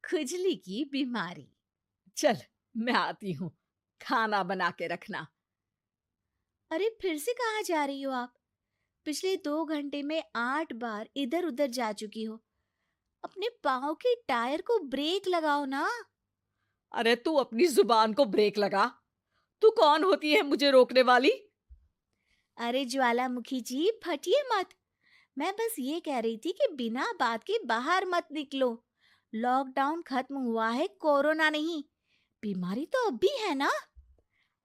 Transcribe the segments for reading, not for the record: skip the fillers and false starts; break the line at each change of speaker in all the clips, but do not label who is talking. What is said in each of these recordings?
खुजली की बीमारी।
चल, मैं आती हूँ। खाना बना के रखना।
अरे फिर से कहाँ जा रही हो आप? पिछले 2 घंटे में 8 बार इधर उधर जा चुकी हो। अपने पाँव के टायर को ब्रेक लगाओ ना।
अरे तू अपनी जुबान को ब्रेक लगा। तू कौन होती है मुझे रोकने वाली?
अरे ज्वालामुखी जी, फटिए मत। मैं बस ये कह रही थी कि बिना बात के बाहर मत निकलो। लॉकडाउन खत्म हुआ है, कोरोना नहीं। बीमारी तो अब भी है ना।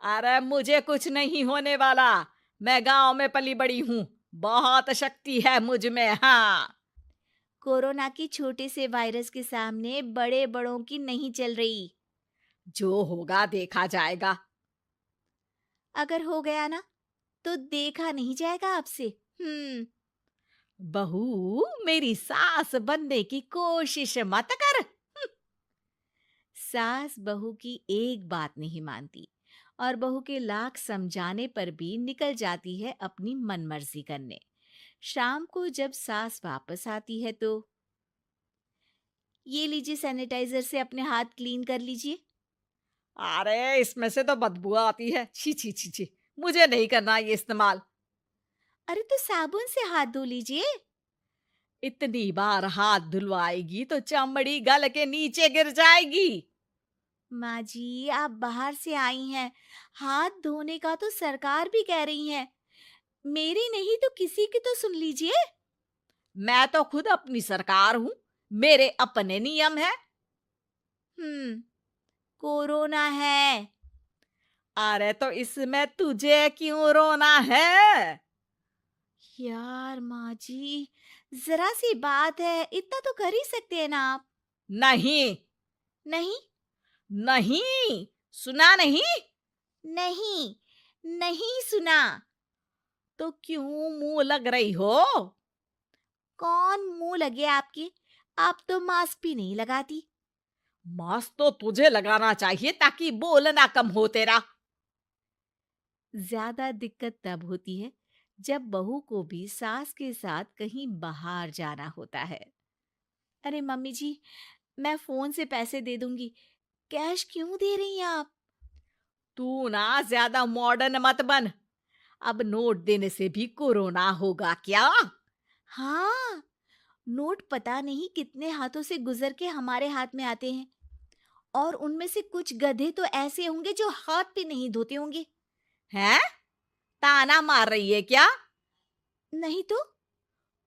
अरे मुझे कुछ नहीं होने वाला। मैं गांव में पली बड़ी हूँ। बहुत शक्ति है मुझ में, हाँ।
कोरोना की छोटे से वायरस के सामने बड़े बड़ों की नहीं चल रही।
जो होगा देखा जाएगा।
अगर हो गया ना, तो देखा नहीं जाएगा आपसे। हम्म।
बहू, मेरी सास बनने की कोशिश मत कर।
सास बहू की एक बात नहीं मानती और बहू के लाख समझाने पर भी निकल जाती है अपनी मनमर्जी करने। शाम को जब सास वापस आती है तो ये लीजिए, सैनिटाइजर से अपने हाथ क्लीन कर लीजिए।
अरे इसमें से तो बदबू आती है। छी छी छी छी। मुझे नहीं करना ये इस्तेमाल।
अरे तो साबुन से हाथ धो लीजिए।
इतनी बार हाथ धुलवाएगी तो चमड़ी गल के नीचे गिर जाएगी।
माँ जी, आप बाहर से आई हैं। हाथ धोने का तो सरकार भी कह रही है। मेरी नहीं तो किसी की तो सुन लीजिए।
मैं तो खुद अपनी सरकार हूँ। मेरे अपने नियम है।
हम्म। कोरोना है।
अरे तो इसमें तुझे क्यों रोना है?
यार माँ जी, जरा सी बात है, इतना तो कर ही सकते हैं ना आप।
नहीं।
नहीं।
नहीं। सुना नहीं?
नहीं। नहीं सुना।
तो क्यों मुंह लग रही हो?
कौन मुंह लगे आपके? आप तो मास्क भी नहीं लगाती।
मास्क तो तुझे लगाना चाहिए ताकि बोलना कम हो तेरा।
ज्यादा दिक्कत तब होती है जब बहू को भी सास के साथ कहीं बाहर जाना होता है। अरे मम्मी जी, मैं फोन से पैसे दे दूंगी। कैश क्यों दे रही हैं आप?
तू ना ज्यादा मॉडर्न मत बन। अब नोट देने से भी कोरोना होगा क्या?
हाँ, नोट पता नहीं कितने हाथों से गुजर के हमारे हाथ में आते हैं। और उनमें से कुछ गधे तो ऐसे होंगे जो हाथ भी नहीं धोते होंगे।
हैं? ताना मार रही है क्या?
नहीं तो।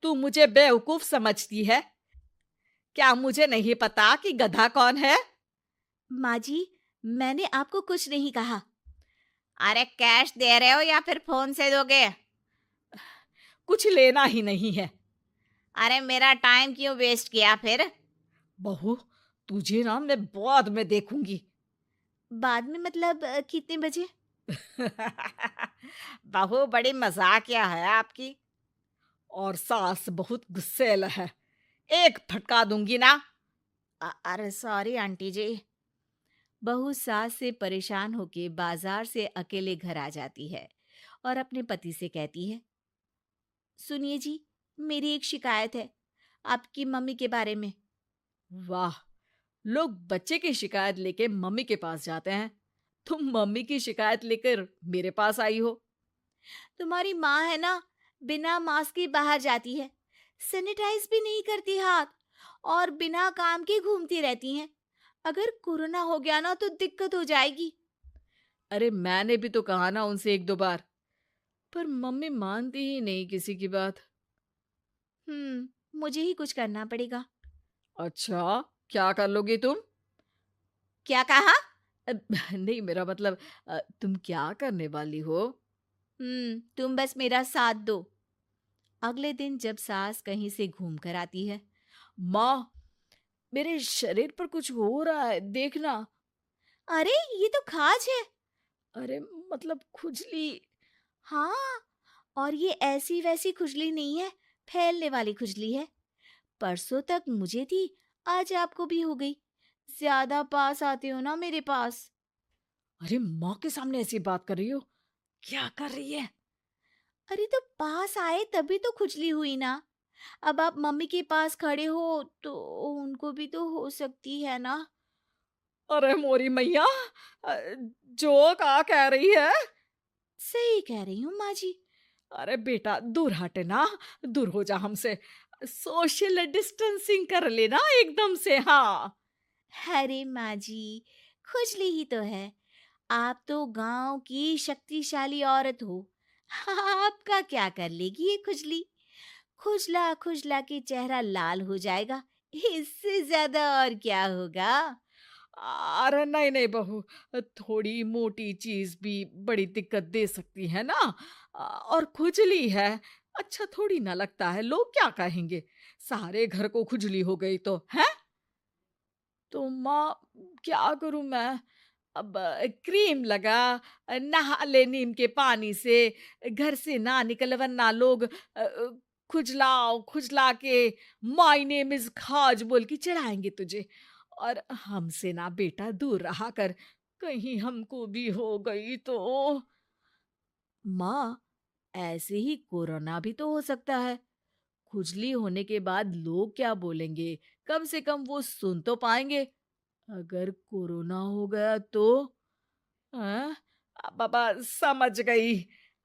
तू मुझे बेवकूफ समझती है? क्या मुझे नहीं पता कि गधा कौन है?
माँ जी, मैंने आपको कुछ नहीं कहा।
अरे कैश दे रहे हो या फिर फोन से दोगे? कुछ लेना ही नहीं है। अरे मेरा टाइम क्यों वेस्ट किया फिर? बहू, तुझे ना मैं बाद में देखूंगी।
बाद में मतलब कितने बजे?
बहू बड़ी मजाकिया है आपकी। और सास बहुत गुस्सेल है। एक फटका दूंगी ना।
अरे सॉरी आंटी जी। बहू सास से परेशान होके बाजार से अकेले घर आ जाती है और अपने पति से कहती है, सुनिए जी, मेरी एक शिकायत है आपकी मम्मी के बारे में।
वाह, लोग बच्चे की शिकायत लेके मम्मी के पास जाते हैं। तुम मम्मी की शिकायत लेकर मेरे पास आई हो।
तुम्हारी माँ है ना, बिना मास्क के बाहर जाती है, सैनिटाइज भी नहीं करती हाथ, और बिना काम के घूमती रहती हैं। अगर कोरोना हो गया ना तो दिक्कत हो जाएगी।
अरे मैंने भी तो कहा ना उनसे एक दो बार, पर मम्मी मानती ही नहीं किसी की बात।
मुझे ही कुछ करना पड़ेगा।
अच्छा, क्या कर लोगी तुम?
क्या कहा?
नहीं, मेरा मतलब तुम क्या करने वाली हो?
तुम बस मेरा साथ दो। अगले दिन जब सास कहीं से घूम कर आती है।
माँ, मेरे शरीर पर कुछ हो रहा है, देखना।
अरे ये तो खाज है।
अरे मतलब खुजली।
हाँ, और ये ऐसी वैसी खुजली नहीं है, फैलने वाली खुजली है। परसों तक मुझे थी, आज आपको भी हो गई। ज्यादा पास आते हो ना मेरे पास।
अरे माँ के सामने ऐसी बात कर रही हो? क्या कर रही है?
अरे तो पास आए तभी तो खुजली हुई ना। अब आप मम्मी के पास खड़े हो तो उनको भी तो हो सकती है ना।
अरे मोरी मैया, अ, जो का कह रही है?
सही कह रही हूँ माँ जी।
अरे बेटा दूर हट ना, दूर हो जा हमसे। सोशल डिस्टेंसिंग कर लेना एकदम से। हाँ।
अरे माँ जी, खुजली ही तो है। आप तो गांव की शक्तिशाली औरत हो। आपका क्या कर लेगी ये खुजली? खुजला खुजला के चेहरा लाल हो जाएगा, इससे ज्यादा और क्या होगा।
अरे नहीं नहीं बहू, थोड़ी मोटी चीज भी बड़ी दिक्कत दे सकती है ना। और खुजली है, अच्छा थोड़ी ना लगता है, लोग क्या कहेंगे? सारे घर को खुजली हो गई तो है। तो माँ, क्या करूं मैं? अब क्रीम लगा, नहा ले नीम के पानी से, घर से ना निकल वरना लोग खुजलाओ खुजला के माय नेम इज खाज बोल के चढ़ाएंगे तुझे। और हमसे ना बेटा दूर रहा कर, कहीं हमको भी हो गई तो।
माँ, ऐसे ही कोरोना भी तो हो सकता है। खुजली होने के बाद लोग क्या बोलेंगे, कम से कम वो सुन तो पाएंगे। अगर कोरोना हो गया तो?
हाँ, बाबा समझ गई।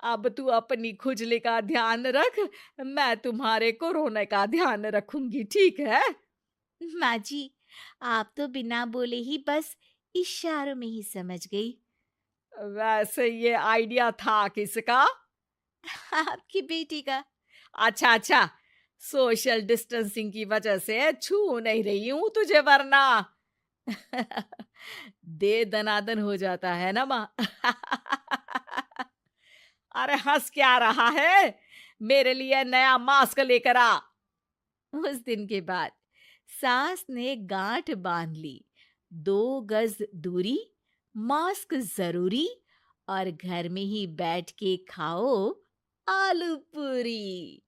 अब तू अपनी खुजली का ध्यान रख, मैं तुम्हारे कोरोना का ध्यान रखूंगी, ठीक है?
माँ जी, आप तो बिना बोले ही बस इशारों में ही समझ गई।
वैसे ये आइडिया था किसका?
आपकी बेटी का।
अच्छा अच्छा, सोशल डिस्टेंसिंग की वजह से छू नहीं रही हूं तुझे वरना। दे दनादन हो जाता है ना माँ। अरे हंस क्या रहा है? मेरे लिए नया मास्क लेकर आ।
उस दिन के बाद सास ने गांठ बांध ली। 2 गज दूरी, मास्क जरूरी, और घर में ही बैठ के खाओ आलू पूरी।